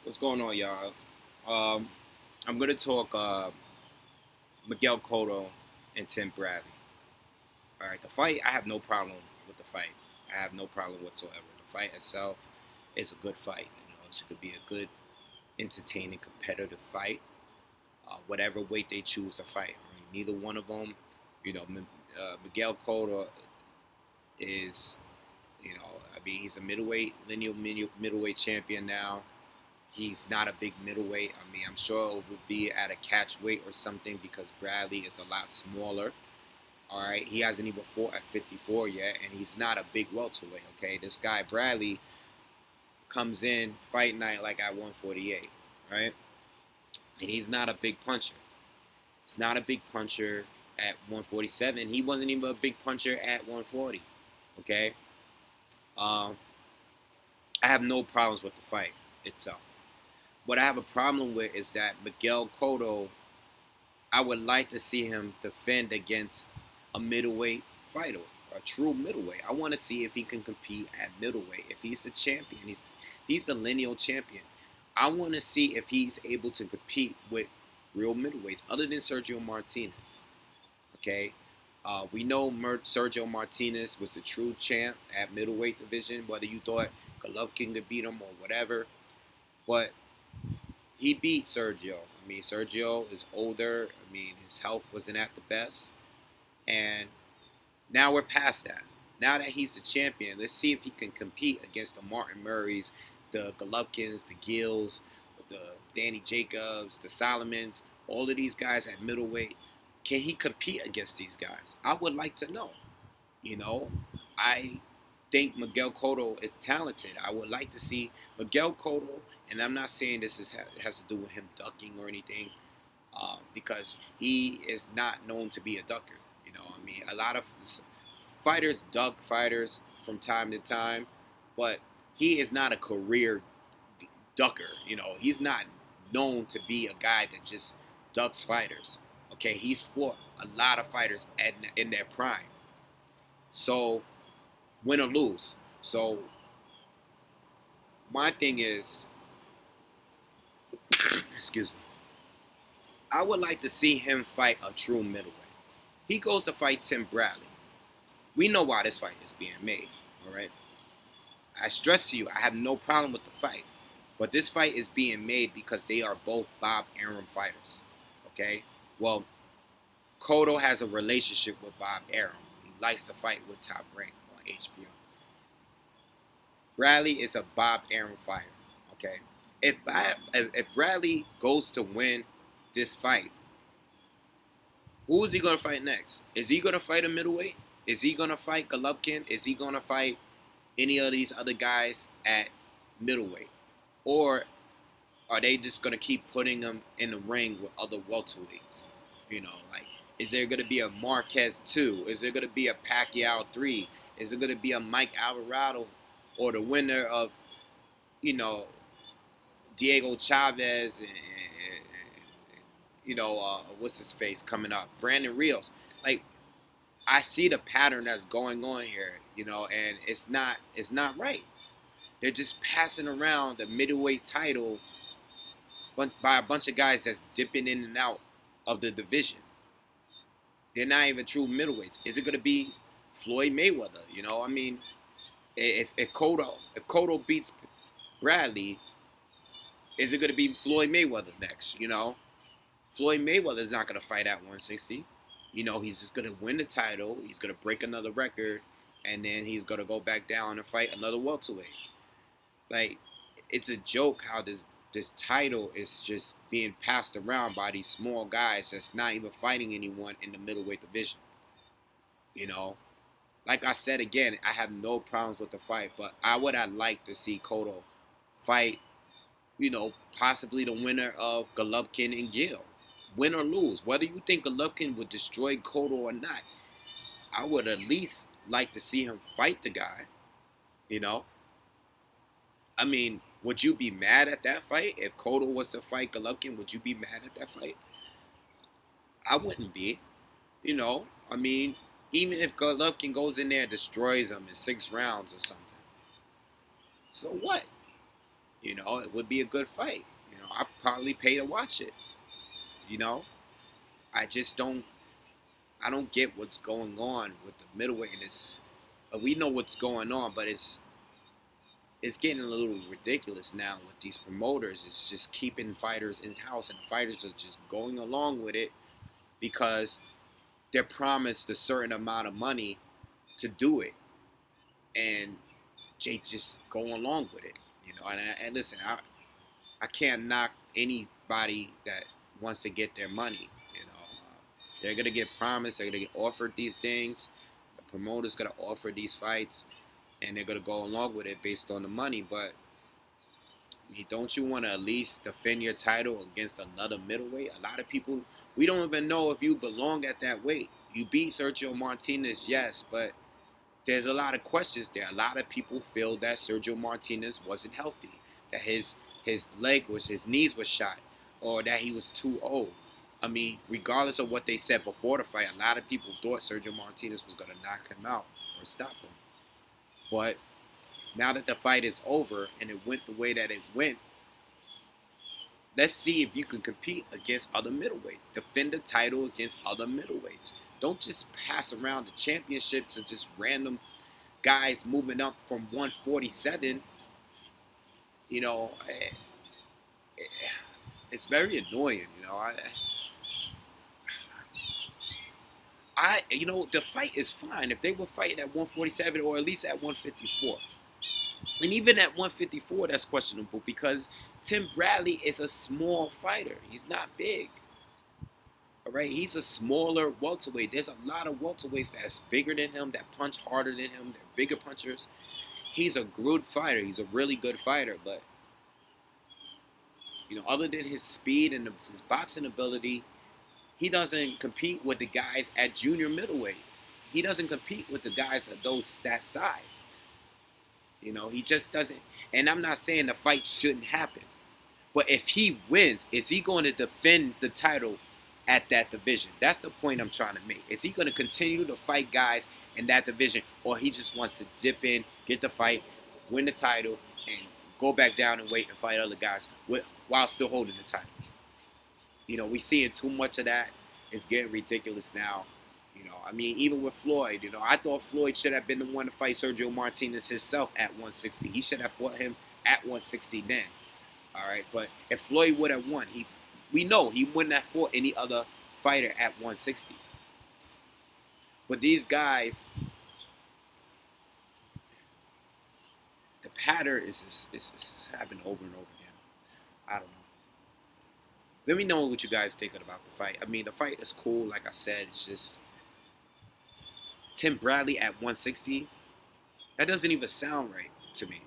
What's going on, y'all? Um, I'm gonna talk Miguel Cotto and Tim Bradley. All right, the fight. I have no problem with the fight. I have no problem whatsoever. The fight itself is a good fight. It could be a good, entertaining, competitive fight. Whatever weight they choose to fight. I mean, neither one of them. Miguel Cotto is, he's a middleweight champion now. He's not a big middleweight. I mean, I'm sure it would be at a catch weight or something because Bradley is a lot smaller. All right, he hasn't even fought at 54 yet, and he's not a big welterweight. Okay, this guy Bradley comes in fight night like at 148, right? And he's not a big puncher. He's not a big puncher at 147. He wasn't even a big puncher at 140. Okay, um, I have no problems with the fight itself. What I have a problem with is that Miguel Cotto, I would like to see him defend against a middleweight fighter, a true middleweight. I want to see if he can compete at middleweight. If he's the champion, he's the lineal champion. I want to see if he's able to compete with real middleweights other than Sergio Martinez. Okay, we know Sergio Martinez was the true champ at middleweight division. Whether you thought Golovkin could beat him or whatever, but he beat Sergio. I mean, Sergio is older. I mean, his health wasn't at the best. And now we're past that. Now that he's the champion, let's see if he can compete against the Martin Murrays, the Golovkins, the Gills, the Danny Jacobs, the Solomons, all of these guys at middleweight. Can he compete against these guys? I would like to know. You know, I think Miguel Cotto is talented. I would like to see Miguel Cotto, and I'm not saying has to do with him ducking or anything, because he is not known to be a ducker. I mean, a lot of fighters duck fighters from time to time, but he is not a career ducker. He's not known to be a guy that just ducks fighters. Okay, he's fought a lot of fighters in their prime. So win or lose. So my thing is, excuse me, I would like to see him fight a true middleweight. He goes to fight Tim Bradley. We know why this fight is being made. All right. I stress to you, I have no problem with the fight, but this fight is being made because they are both Bob Arum fighters. Okay. Well, Cotto has a relationship with Bob Arum. He likes to fight with Top Rank on HBO. Bradley is a Bob Arum fighter. Okay. If Bradley goes to win this fight, who is he going to fight next? Is he going to fight a middleweight? Is he going to fight Golovkin? Is he going to fight any of these other guys at middleweight? Or are they just going to keep putting him in the ring with other welterweights? Like, is there going to be a Marquez 2? Is there going to be a Pacquiao 3? Is there going to be a Mike Alvarado or the winner of, you know, Diego Chavez and what's his face coming up, Brandon Rios. Like, I see the pattern that's going on here, and it's not right. They're just passing around the middleweight title by a bunch of guys that's dipping in and out of the division. They're not even true middleweights. Is it going to be Floyd Mayweather? I mean, if Cotto beats Bradley, is it going to be Floyd Mayweather next? Floyd Mayweather is not going to fight at 160. He's just going to win the title. He's going to break another record, and then he's going to go back down and fight another welterweight. Like, it's a joke how this title is just being passed around by these small guys that's not even fighting anyone in the middleweight division. You know, like I said again, I have no problems with the fight, but I'd like to see Cotto fight, possibly the winner of Golovkin and Gill. Win or lose, whether you think Golovkin would destroy Cotto or not, I would at least like to see him fight the guy. You know, I mean, would you be mad at that fight if Cotto was to fight Golovkin? Would you be mad at that fight? I wouldn't be. I mean, even if Golovkin goes in there and destroys him in 6 rounds or something, so what? You know, it would be a good fight. You know, I'd probably pay to watch it. You know, I just don't. I don't get what's going on with the middleweight. We know what's going on, but it's getting a little ridiculous now with these promoters. It's just keeping fighters in house, and the fighters are just going along with it because they're promised a certain amount of money to do it, and they just go along with it. You know, and listen, I can't knock anybody that wants to get their money. You know, they're gonna get promised, they're gonna get offered these things. The promoter's gonna offer these fights, and they're gonna go along with it based on the money. But don't you want to at least defend your title against another middleweight? A lot of people, we don't even know if you belong at that weight. You beat Sergio Martinez, yes, but there's a lot of questions there. A lot of people feel that Sergio Martinez wasn't healthy, that his knees were shot, or that he was too old. I mean, regardless of what they said before the fight, a lot of people thought Sergio Martinez was going to knock him out or stop him. But now that the fight is over and it went the way that it went, let's see if you can compete against other middleweights. Defend the title against other middleweights. Don't just pass around the championship to just random guys moving up from 147. You know, it's very annoying. You know, the fight is fine if they were fighting at 147 or at least at 154. And even at 154, that's questionable because Tim Bradley is a small fighter. He's not big. All right, he's a smaller welterweight. There's a lot of welterweights that's bigger than him, that punch harder than him, they're bigger punchers. He's a good fighter. He's a really good fighter, but other than his speed and his boxing ability, he doesn't compete with the guys at junior middleweight. He doesn't compete with the guys at that size. He just doesn't. And I'm not saying the fight shouldn't happen, but if he wins, is he going to defend the title at that division? That's the point I'm trying to make. Is he going to continue to fight guys in that division, or he just wants to dip in, get the fight, win the title, and go back down and wait and fight other guys while still holding the title? We seeing too much of that. It's getting ridiculous now. I mean, even with Floyd, I thought Floyd should have been the one to fight Sergio Martinez himself at 160. He should have fought him at 160 then. All right, but if Floyd would have won, we know he wouldn't have fought any other fighter at 160. But these guys, the pattern is happening over and over again. I don't know. Let me know what you guys thinking about the fight. I mean, the fight is cool. Like I said, it's just Tim Bradley at 160. That doesn't even sound right to me.